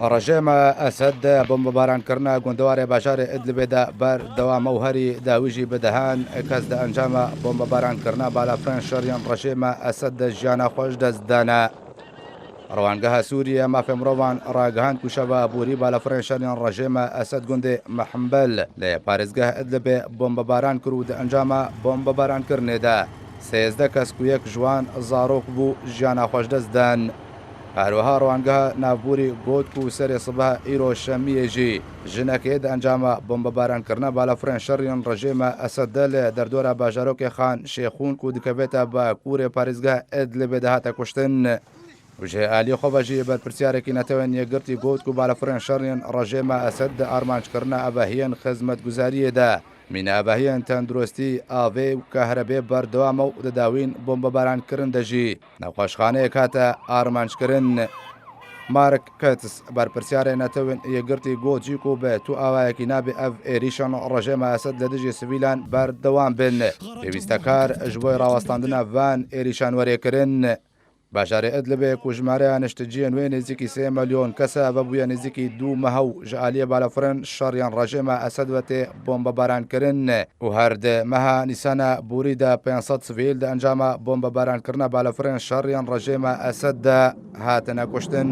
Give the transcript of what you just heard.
رژیم اسد بمباران کردن گوندوار باجار ادلب دا بر دوام و هری داویجی بدهان کس دا انجام بمباران کردن بالافران شریان رژیم اسد جانا خوش دزدانا روانگاه سوریه مافی مروان راگهان کشوا بوری بالافران شریان رژیم اسد گوند محمبل لی پارزگاه ادلب بمباران کرد انجام بمباران کردن دا 13 کس کو یک جوان زاروک بو جانا خوش دزدان هەروەها ڕوانگەها ناوبووری گۆتک و سەرێ سبە ئیرۆ شەمیەژی ژنەکەیە ئەنجامە بۆمبەبارانکردنە بالەفرێن شەڕیان ڕژێمە ئەسەدە لە دەردۆرە باژارۆکێ خان شێخون و دکەبێتە بە کوورێ پارێزگا ئێد لەبێ دەهاتە کوشتن. وژێ ئالی خۆبەژی بەرپرسیارێکی نەتەوەن یەکگرتی گۆتک و بالەفرێن شەڕیان ڕژێمە ئەسەد دە ئارمانجکردنە ئەبەهیەن خزمەت گوزاریەدا مینە ئەبەهیەن تەندروستی ئاوێ و کەهرەبێ بەردەوامە و دەداوین بۆمبەبارانکردن دەژی نەخۆشخانەیە کاتە ئارمانجکردن. مارک کەتس بەرپرسیارە نەتەوەن یەکگرتی گۆجیک و بێ تو ئاوایەکی نابێ ئەف ئێریشان ڕژێمە ئەسەد لە دژی سڤیلان بەردەوام بن پێویستەکار ji بۆی ڕاوەستاندنە ڤان ئێریشان وەرێکردن. باژارێ ئەدلبێ و ژمارەیە نیشتجیە نوێ نزیکی 3 ملیۆن کەسە بە بووە نزیکی 2 مەهە و ji ئالیە بالەفرن شەڕیان ڕژێمە ئەسەد وەتێ بۆمبەبارانکردن و هەردە مەها نیسانە بووریدا 500 سڤیل دە ئەنجامە بۆمبەبارانکردنە بالەفرن شەڕیان ڕژێمە ئەسەددا هاتنە کوشتن.